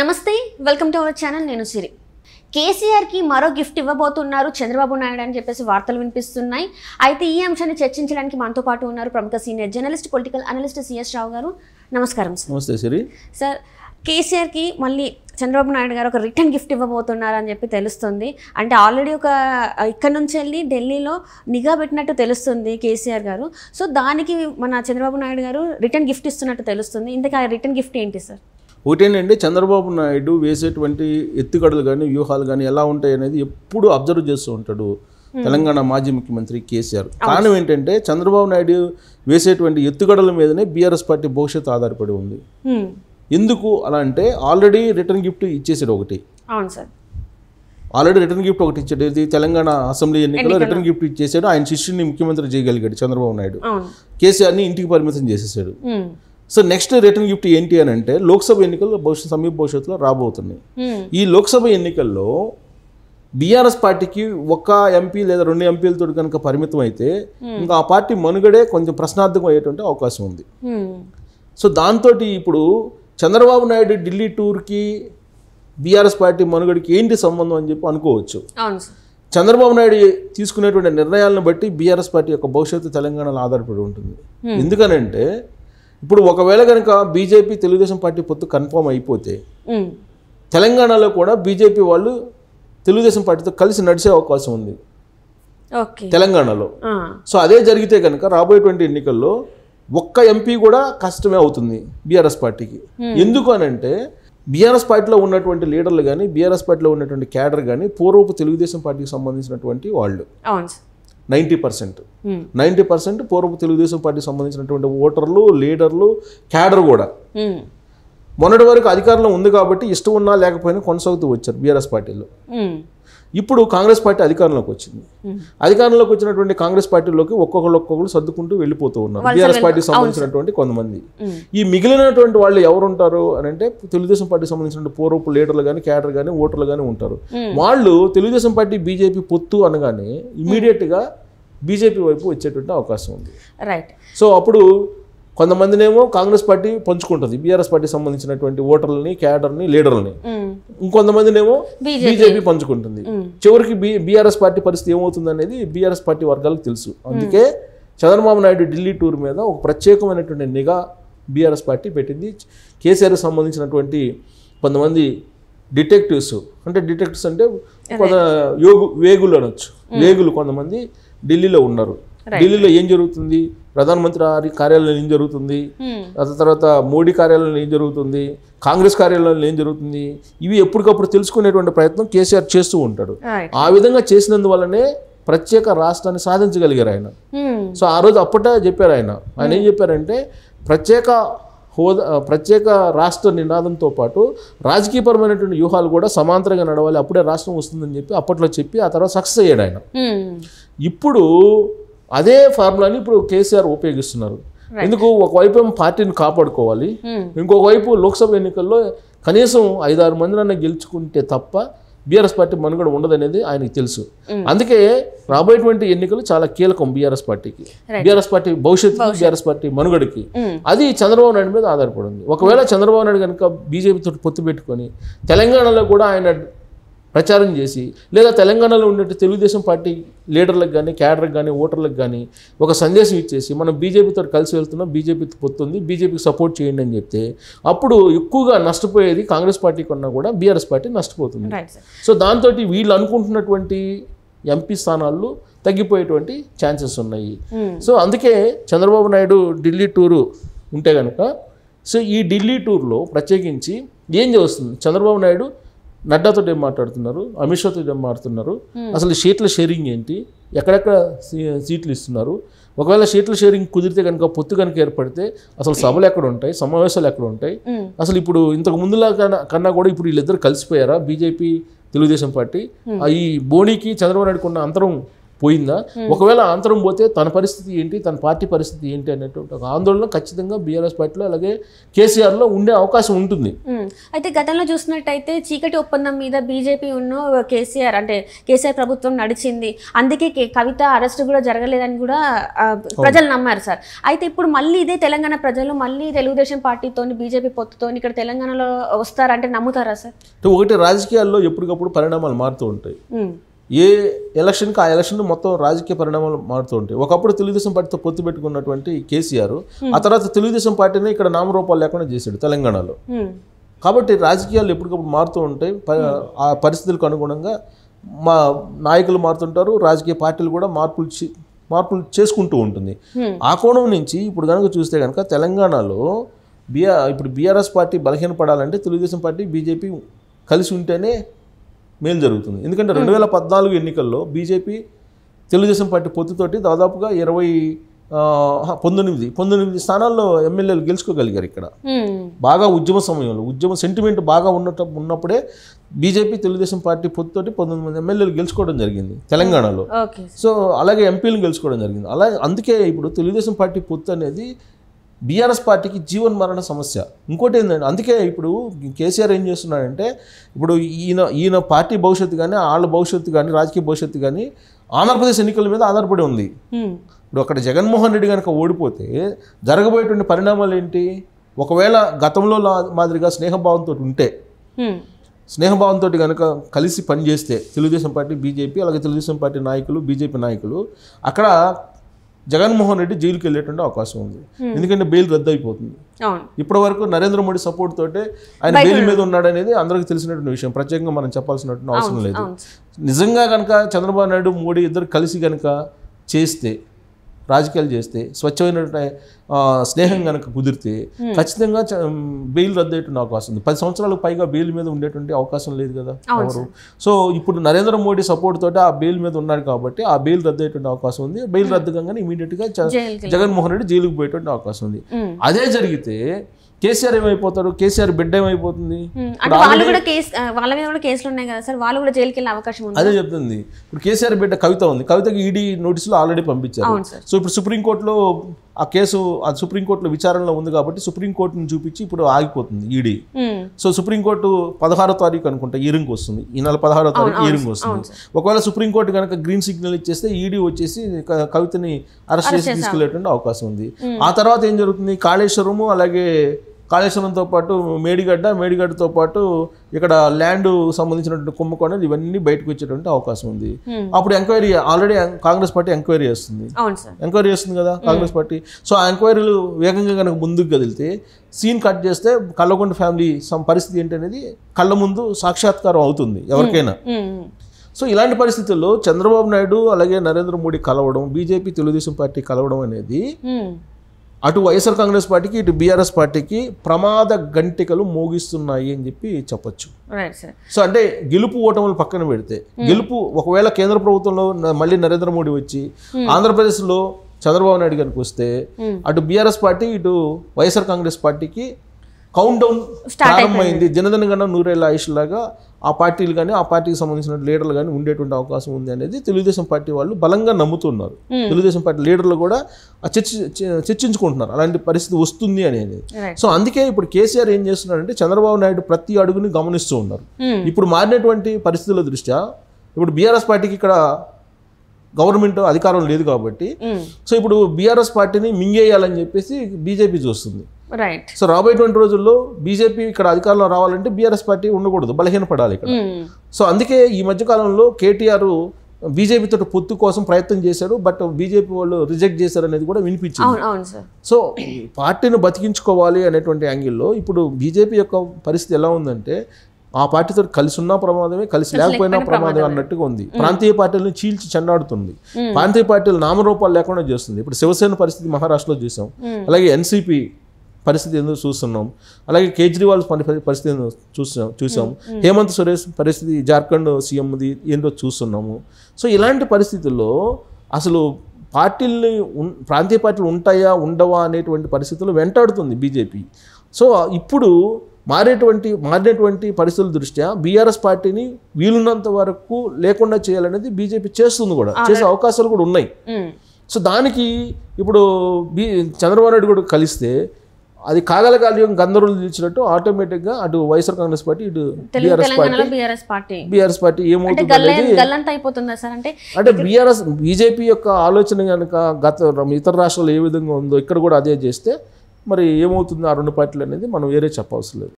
నమస్తే welcome to our channel నేను సిరి కేసీఆర్ కి మరో గిఫ్ట్ ఇవ్వబోతున్నారు చంద్రబాబు నాయుడు అని చెప్పేసి వార్తలు వినిపిస్తున్నాయి అయితే ఈ అంశాన్ని చర్చించడానికి మనతో పాటు ఉన్నారు ప్రముఖ senior journalist political analyst CS Rao garu నమస్కారం సార్ నమస్తే సిరి సార్ కేసీఆర్ కి మళ్ళీ చంద్రబాబు నాయుడు గారు ఒక రిటర్న్ గిఫ్ట్ ఇవ్వబోతున్నారు అని చెప్పి తెలుస్తుంది అంటే ఆల్రెడీ ఒక ఇక్కడ నుంచి వెళ్ళి ఢిల్లీలో నిఘా పెట్టినట్టు తెలుస్తుంది కేసీఆర్ గారు సో దానికి మన చంద్రబాబు నాయుడు గారు రిటర్న్ గిఫ్ట్ ఇస్తున్నట్టు తెలుస్తుంది ఇంతకీ ఆ రిటర్న్ గిఫ్ట్ ఏంటి సార్ ఒకటేనండి చంద్రబాబు నాయుడు వేసేటువంటి ఎత్తుగడలు కానీ వ్యూహాలు కానీ ఎలా ఉంటాయి అనేది ఎప్పుడు అబ్జర్వ్ చేస్తూ ఉంటాడు తెలంగాణ మాజీ ముఖ్యమంత్రి కేసీఆర్. కారణం ఏంటంటే చంద్రబాబు నాయుడు వేసేటువంటి ఎత్తుగడల మీదనే బీఆర్ఎస్ పార్టీ భవిష్యత్తు ఆధారపడి ఉంది. ఎందుకు అలా అంటే ఆల్రెడీ రిటర్న్ గిఫ్ట్ ఇచ్చేసాడు ఒకటి. అవును సార్, ఆల్రెడీ రిటర్న్ గిఫ్ట్ ఒకటి ఇచ్చాడు. ఇది తెలంగాణ అసెంబ్లీ ఎన్నికల్లో రిటర్న్ గిఫ్ట్ ఇచ్చేసాడు. ఆయన శిష్యుని ముఖ్యమంత్రి చేయగలిగాడు చంద్రబాబు నాయుడు. కేసీఆర్ని ఇంటికి పరిమితం చేసేసాడు. సో నెక్స్ట్ రిటర్న్ గిఫ్ట్ ఏంటి అని అంటే లోక్సభ ఎన్నికలు సమీప భవిష్యత్తులో రాబోతున్నాయి. ఈ లోక్సభ ఎన్నికల్లో బీఆర్ఎస్ పార్టీకి ఒక ఎంపీ లేదా 2 ఎంపీలతో కనుక పరిమితం అయితే ఇంకా ఆ పార్టీ మనుగడే కొంచెం ప్రశ్నార్థకం అయ్యేటువంటి అవకాశం ఉంది. సో దాంతో ఇప్పుడు చంద్రబాబు నాయుడు ఢిల్లీ టూర్కి బీఆర్ఎస్ పార్టీ మనుగడికి ఏంటి సంబంధం అని చెప్పి అనుకోవచ్చు. చంద్రబాబు నాయుడు తీసుకునేటువంటి నిర్ణయాలను బట్టి బీఆర్ఎస్ పార్టీ యొక్క భవిష్యత్తు తెలంగాణలో ఆధారపడి ఉంటుంది. ఎందుకనంటే ఇప్పుడు ఒకవేళ కనుక బీజేపీ తెలుగుదేశం పార్టీ పొత్తు కన్ఫర్మ్ అయిపోతే తెలంగాణలో కూడా బీజేపీ వాళ్ళు తెలుగుదేశం పార్టీతో కలిసి నడిచే అవకాశం ఉంది తెలంగాణలో. సో అదే జరిగితే కనుక రాబోయేటువంటి ఎన్నికల్లో ఒక్క ఎంపీ కూడా కష్టమే అవుతుంది బీఆర్ఎస్ పార్టీకి. ఎందుకు అనంటే బీఆర్ఎస్ పార్టీలో ఉన్నటువంటి లీడర్లు కానీ బీఆర్ఎస్ పార్టీలో ఉన్నటువంటి క్యాడర్ కానీ పూర్వపు తెలుగుదేశం పార్టీకి సంబంధించినటువంటి వాళ్ళు 90% పూర్వపు తెలుగుదేశం పార్టీకి సంబంధించినటువంటి ఓటర్లు, లీడర్లు, క్యాడర్ కూడా మొన్నటి వరకు అధికారంలో ఉంది కాబట్టి ఇష్టం ఉన్నా లేకపోయినా కొనసాగుతూ వచ్చారు బీఆర్ఎస్ పార్టీలో. ఇప్పుడు కాంగ్రెస్ పార్టీ అధికారంలోకి వచ్చింది. అధికారంలోకి వచ్చినటువంటి కాంగ్రెస్ పార్టీలోకి ఒక్కొక్కరు సర్దుకుంటూ వెళ్ళిపోతూ ఉన్నారు బీఆర్ఎస్ పార్టీకి సంబంధించినటువంటి కొంతమంది. ఈ మిగిలినటువంటి వాళ్ళు ఎవరు ఉంటారు అని అంటే తెలుగుదేశం పార్టీకి సంబంధించిన పూర్వపు లీడర్లు కానీ క్యాడర్ కానీ ఓటర్లు కానీ ఉంటారు. వాళ్ళు తెలుగుదేశం పార్టీ బీజేపీ పొత్తు అనగానే ఇమీడియట్గా బీజేపీ వైపు వచ్చేటువంటి అవకాశం ఉంది. సో అప్పుడు కొంతమందినేమో కాంగ్రెస్ పార్టీ పంచుకుంటుంది బీఆర్ఎస్ పార్టీకి సంబంధించినటువంటి ఓటర్లని, క్యాడర్ని, లీడర్లని. ఇంకొంతమందినేమో బీజేపీ పంచుకుంటుంది. చివరికి బీఆర్ఎస్ పార్టీ పరిస్థితి ఏమవుతుంది అనేది బీఆర్ఎస్ పార్టీ వర్గాలకు తెలుసు. అందుకే చంద్రబాబు నాయుడు ఢిల్లీ టూర్ మీద ఒక ప్రత్యేకమైనటువంటి నిఘా బీఆర్ఎస్ పార్టీ పెట్టింది. కేసీఆర్కి సంబంధించినటువంటి కొంతమంది డిటెక్టివ్స్ అంటే వేగులు అనొచ్చు, వేగులు కొంతమంది ఢిల్లీలో ఉన్నారు. ఢిల్లీలో ఏం జరుగుతుంది, ప్రధానమంత్రి కార్యాలయంలో ఏం జరుగుతుంది, తర్వాత మోడీ కార్యాలయంలో ఏం జరుగుతుంది, కాంగ్రెస్ కార్యాలయంలో ఏం జరుగుతుంది, ఇవి ఎప్పటికప్పుడు తెలుసుకునేటువంటి ప్రయత్నం కేసీఆర్ చేస్తూ ఉంటాడు. ఆ విధంగా చేసినందువల్లనే ప్రత్యేక రాష్ట్రాన్ని సాధించగలిగారు ఆయన. సో ఆ రోజు అప్పటే చెప్పారు ఆయన ఏం చెప్పారంటే ప్రత్యేక రాష్ట్ర నినాదంతో పాటు రాజకీయపరమైనటువంటి వ్యూహాలు కూడా సమాంతరంగా నడవాలి, అప్పుడే రాష్ట్రం వస్తుందని చెప్పి అప్పట్లో చెప్పి ఆ తర్వాత సక్సెస్ అయ్యాడు ఆయన. ఇప్పుడు అదే ఫార్ములాని ఇప్పుడు కేసీఆర్ ఉపయోగిస్తున్నారు. ఎందుకు ఒకవైపు పార్టీని కాపాడుకోవాలి, ఇంకొక వైపు లోక్సభ ఎన్నికల్లో కనీసం 5-6 మందినన్నా గెలుచుకుంటే తప్ప బీఆర్ఎస్ పార్టీ మనుగడ ఉండదనేది ఆయనకు తెలుసు. అందుకే రాబోయేటువంటి ఎన్నికలు చాలా కీలకం బీఆర్ఎస్ పార్టీకి, బీఆర్ఎస్ పార్టీ భవిష్యత్తు, బీఆర్ఎస్ పార్టీ మనుగడకి. అది చంద్రబాబు నాయుడు మీద ఆధారపడింది. ఒకవేళ చంద్రబాబు నాయుడు కనుక బీజేపీతో పొత్తు పెట్టుకొని తెలంగాణలో కూడా ఆయన ప్రచారం చేసి లేదా తెలంగాణలో ఉండే తెలుగుదేశం పార్టీ లీడర్లకు కానీ క్యాడర్కి కానీ ఓటర్లకు కానీ ఒక సందేశం ఇచ్చేసి మనం బీజేపీతో కలిసి వెళ్తున్నాం, బీజేపీతో పొత్తుంది, బీజేపీకి సపోర్ట్ చేయండి అని చెప్తే అప్పుడు ఎక్కువగా నష్టపోయేది కాంగ్రెస్ పార్టీ కన్నా కూడా బీఆర్ఎస్ పార్టీ నష్టపోతుంది. సో దాంతో వీళ్ళు అనుకుంటున్నటువంటి ఎంపీ స్థానాలు తగ్గిపోయేటువంటి ఛాన్సెస్ ఉన్నాయి. సో అందుకే చంద్రబాబు నాయుడు ఢిల్లీ టూరు ఉంటే కనుక సో ఈ ఢిల్లీ టూర్లో ప్రత్యేకించి ఏం చేస్తుంది, చంద్రబాబు నాయుడు నడ్డాతో ఏం మాట్లాడుతున్నారు, అమిత్ షాతో ఏం మాట్లాడుతున్నారు, అసలు సీట్ల షేరింగ్ ఏంటి, ఎక్కడెక్కడ సీట్లు ఇస్తున్నారు, ఒకవేళ సీట్ల షేరింగ్ కుదిరితే కనుక పొత్తు కనుక ఏర్పడితే అసలు సభలు ఎక్కడ ఉంటాయి, సమావేశాలు ఎక్కడ ఉంటాయి, అసలు ఇప్పుడు ఇంతకు ముందులా కన్నా కూడా ఇప్పుడు వీళ్ళిద్దరు కలిసిపోయారా బీజేపీ తెలుగుదేశం పార్టీ, ఈ బోనీకి చంద్రబాబు నాయుడుకు ఉన్న అంతరం పోయిందా, ఒకవేళ అంతరం పోతే తన పరిస్థితి ఏంటి, తన పార్టీ పరిస్థితి ఏంటి అనేటువంటి ఒక ఆందోళన ఖచ్చితంగా బీఆర్ఎస్ పార్టీలో అలాగే కేసీఆర్లో ఉండే అవకాశం ఉంటుంది. అయితే గతంలో చూసినట్టయితే చీకటి ఒప్పందం మీద బీజేపీ ఉన్న కేసీఆర్ ప్రభుత్వం నడిచింది, అందుకే కవిత అరెస్ట్ కూడా జరగలేదని కూడా ప్రజలు నమ్మారు సార్. అయితే ఇప్పుడు మళ్ళీ ఇదే తెలంగాణ ప్రజలు మళ్ళీ తెలుగుదేశం పార్టీతో బీజేపీ పొత్తుతో ఇక్కడ తెలంగాణలో వస్తారంటే నమ్ముతారా సార్? ఒకటి రాజకీయాల్లో ఎప్పటికప్పుడు పరిణామాలు మారుతూ ఉంటాయి. ఏ ఎలక్షన్కి ఆ ఎలక్షన్ మొత్తం రాజకీయ పరిణామాలు మారుతూ ఉంటాయి. ఒకప్పుడు తెలుగుదేశం పార్టీతో పొత్తు పెట్టుకున్నటువంటి కేసీఆర్ ఆ తర్వాత తెలుగుదేశం పార్టీని ఇక్కడ నామరూపాలు లేకుండా చేశాడు తెలంగాణలో. కాబట్టి రాజకీయాలు ఎప్పటికప్పుడు మారుతూ ఉంటాయి. ఆ పరిస్థితులకు అనుగుణంగా మా నాయకులు మారుతుంటారు, రాజకీయ పార్టీలు కూడా మార్పులు చేసుకుంటూ ఉంటుంది. ఆ కోణం నుంచి ఇప్పుడు కనుక చూస్తే కనుక తెలంగాణలో ఇప్పుడు బీఆర్ఎస్ పార్టీ బలహీనపడాలంటే తెలుగుదేశం పార్టీ బీజేపీ కలిసి ఉంటేనే మేలు జరుగుతుంది. ఎందుకంటే 2014 ఎన్నికల్లో బీజేపీ తెలుగుదేశం పార్టీ పొత్తుతోటి దాదాపుగా 19 స్థానాల్లో ఎమ్మెల్యేలు గెలుచుకోగలిగారు. ఇక్కడ బాగా ఉద్యమ సమయంలో ఉద్యమ సెంటిమెంట్ బాగా ఉన్నప్పుడే బీజేపీ తెలుగుదేశం పార్టీ పొత్తుతోటి 19 మంది ఎమ్మెల్యేలు గెలుచుకోవడం జరిగింది తెలంగాణలో. సో అలాగే ఎంపీలు గెలుచుకోవడం జరిగింది. అలాగే అందుకే ఇప్పుడు తెలుగుదేశం పార్టీ పొత్తు అనేది బీఆర్ఎస్ పార్టీకి జీవన్ మరణ సమస్య. ఇంకోటి ఏంటంటే అందుకే ఇప్పుడు కేసీఆర్ ఏం చేస్తున్నాడంటే ఇప్పుడు ఈయన పార్టీ భవిష్యత్తు కానీ వాళ్ళ భవిష్యత్తు కానీ రాజకీయ భవిష్యత్తు కానీ ఆంధ్రప్రదేశ్ ఎన్నికల మీద ఆధారపడి ఉంది. ఇప్పుడు అక్కడ జగన్మోహన్ రెడ్డి కనుక ఓడిపోతే జరగబోయేటువంటి పరిణామాలు ఏంటి? ఒకవేళ గతంలో మాదిరిగా స్నేహభావంతో కనుక కలిసి పనిచేస్తే తెలుగుదేశం పార్టీ బీజేపీ అలాగే తెలుగుదేశం పార్టీ నాయకులు బీజేపీ నాయకులు అక్కడ జగన్మోహన్ రెడ్డి జైలుకి వెళ్ళేటువంటి అవకాశం ఉంది. ఎందుకంటే బెయిల్ రద్దు అయిపోతుంది. ఇప్పటి వరకు నరేంద్ర మోడీ సపోర్ట్ తోటే ఆయన బెయిల్ మీద ఉన్నాడనేది అందరికీ తెలిసినటువంటి విషయం, ప్రత్యేకంగా మనం చెప్పాల్సినటువంటి అవసరం లేదు. నిజంగా కనుక చంద్రబాబు నాయుడు మోడీ ఇద్దరు కలిసి కనుక చేస్తే రాజకీయాలు చేస్తే స్వచ్ఛమైనటువంటి స్నేహం కనుక కుదిరితే ఖచ్చితంగా బెయిల్ రద్దు అయ్యేటువంటి అవకాశం ఉంది. 10 సంవత్సరాలకు పైగా బెయిల్ మీద ఉండేటువంటి అవకాశం లేదు కదా ఎవరు. సో ఇప్పుడు నరేంద్ర మోడీ సపోర్ట్ తోటి ఆ బెయిల్ మీద ఉన్నాడు కాబట్టి ఆ బెయిల్ రద్దు అయ్యేటువంటి అవకాశం ఉంది. బెయిల్ రద్దు కాగానే ఇమీడియట్ గా జగన్మోహన్ రెడ్డి జైలుకు పోయేటువంటి అవకాశం ఉంది. అదే జరిగితే కేసీఆర్ ఏమైపోతారు? కేసీఆర్ బిడ్డ ఏమైపోతుంది? అదే చెప్తుంది. ఇప్పుడు కేసీఆర్ బిడ్డ కవిత ఉంది, కవితకి ఈడీ నోటీసులు ఆల్రెడీ పంపించారు. సో ఇప్పుడు సుప్రీంకోర్టులో ఆ కేసు సుప్రీంకోర్టులో విచారణలో ఉంది కాబట్టి సుప్రీంకోర్టును చూపించి ఇప్పుడు ఆగిపోతుంది ఈడీ. సో సుప్రీంకోర్టు 16వ తారీఖు అనుకుంటా ఈరింగ్ వస్తుంది, ఈ నెల 16వ తారీఖు ఈరింగ్ వస్తుంది. ఒకవేళ సుప్రీంకోర్టు కనుక గ్రీన్ సిగ్నల్ ఇచ్చేస్తే ఈడీ వచ్చేసి కవితని అరెస్ట్ చేసి తీసుకెళ్లేటువంటి అవకాశం ఉంది. ఆ తర్వాత ఏం జరుగుతుంది? కాళేశ్వరము అలాగే కాళేశ్వరంతో పాటు మేడిగడ్డతో పాటు ఇక్కడ ల్యాండ్ సంబంధించినటువంటి కుంభకోణం ఇవన్నీ బయటకు వచ్చేటువంటి అవకాశం ఉంది. అప్పుడు enquiry already Congress party enquiry చేస్తుంది కదా కాంగ్రెస్ పార్టీ. సో ఆ ఎంక్వైరీలు వేగంగా కనుక ముందుకు కదిలితే సీన్ కట్ చేస్తే కల్వకుంట్ల ఫ్యామిలీ పరిస్థితి ఏంటనేది కళ్ళ ముందు సాక్షాత్కారం అవుతుంది ఎవరికైనా. సో ఇలాంటి పరిస్థితుల్లో చంద్రబాబు నాయుడు అలాగే నరేంద్ర మోడీ కలవడం, బీజేపీ తెలుగుదేశం పార్టీ కలవడం అనేది అటు వైఎస్ఆర్ కాంగ్రెస్ పార్టీకి ఇటు బీఆర్ఎస్ పార్టీకి ప్రమాద గంటికలు మోగిస్తున్నాయి అని చెప్పి చెప్పొచ్చు. సో అంటే గెలుపు ఓటములు పక్కన పెడితే గెలుపు ఒకవేళ కేంద్ర ప్రభుత్వంలో మళ్ళీ నరేంద్ర మోడీ వచ్చి ఆంధ్రప్రదేశ్లో చంద్రబాబు నాయుడు కనుక వస్తే అటు బీఆర్ఎస్ పార్టీ ఇటు వైఎస్ఆర్ కాంగ్రెస్ పార్టీకి కౌంట్ డౌన్ ప్రారంభమైంది. జనధన గణ 100 ఏళ్ల ఆయుష్ లాగా ఆ పార్టీలు కానీ ఆ పార్టీకి సంబంధించిన లీడర్లు కానీ ఉండేటువంటి అవకాశం ఉంది అనేది తెలుగుదేశం పార్టీ వాళ్ళు బలంగా నమ్ముతున్నారు. తెలుగుదేశం పార్టీ లీడర్లు కూడా చర్చించుకుంటున్నారు అలాంటి పరిస్థితి వస్తుంది అనేది. సో అందుకే ఇప్పుడు కేసీఆర్ ఏం చేస్తున్నారంటే చంద్రబాబు నాయుడు ప్రతి అడుగుని గమనిస్తూ ఉన్నారు. ఇప్పుడు మారినటువంటి పరిస్థితుల దృష్ట్యా ఇప్పుడు బీఆర్ఎస్ పార్టీకి ఇక్కడ గవర్నమెంట్ అధికారం లేదు కాబట్టి సో ఇప్పుడు బీఆర్ఎస్ పార్టీని మింగేయాలని చెప్పేసి బీజేపీ చూస్తుంది. సో రాబోయేటువంటి రోజుల్లో బీజేపీ ఇక్కడ అధికారంలో రావాలంటే బీఆర్ఎస్ పార్టీ ఉండకూడదు, బలహీనపడాలి ఇక్కడ. సో అందుకే ఈ మధ్యకాలంలో కేటీఆర్ బీజేపీతో పొత్తు కోసం ప్రయత్నం చేశారు, బట్ బీజేపీ వాళ్ళు రిజెక్ట్ చేశారు అనేది కూడా వినిపించింది. సో పార్టీని బతికించుకోవాలి అనేటువంటి యాంగిల్లో ఇప్పుడు బీజేపీ యొక్క పరిస్థితి ఎలా ఉందంటే ఆ పార్టీతో కలిసి ఉన్నా ప్రమాదమే, కలిసి లేకపోయినా ప్రమాదమే అన్నట్టుగా ఉంది. ప్రాంతీయ పార్టీలను చీల్చి చెన్నాడుతుంది, ప్రాంతీయ పార్టీలు నామరూపాలు లేకుండా చేస్తుంది. ఇప్పుడు శివసేన పరిస్థితి మహారాష్ట్రలో చూసాం, అలాగే ఎన్సీపీ పరిస్థితి ఎందుకు చూస్తున్నాం, అలాగే కేజ్రీవాల్ పరిస్థితి చూసాం, హేమంత్ సోరెన్ పరిస్థితి జార్ఖండ్ సీఎంది ఏంటో చూస్తున్నాము. సో ఇలాంటి పరిస్థితుల్లో అసలు పార్టీల్ని ప్రాంతీయ పార్టీలు ఉంటాయా ఉండవా అనేటువంటి పరిస్థితుల్లో వెంటాడుతుంది బీజేపీ. సో ఇప్పుడు మారినటువంటి పరిస్థితుల దృష్ట్యా బీఆర్ఎస్ పార్టీని వీలున్నంత వరకు లేకుండా చేయాలనేది బీజేపీ చేస్తుంది కూడా, చేసే అవకాశాలు కూడా ఉన్నాయి. సో దానికి ఇప్పుడు చంద్రబాబు నాయుడు కూడా కలిస్తే అది కాగల కాలం గందరగోళం నిలిచినట్టు ఆటోమేటిక్గా అటు వైఎస్ఆర్ కాంగ్రెస్ పార్టీ, ఇటు బీఆర్ఎస్ పార్టీ ఏమవుతుంది అంటే బీజేపీ యొక్క ఆలోచన కనుక ఇతర రాష్ట్రాల్లో ఏ విధంగా ఉందో ఇక్కడ కూడా అదే చేస్తే మరి ఏమవుతుంది ఆ రెండు పార్టీలు అనేది మనం వేరే చెప్పవలసిన లేదు.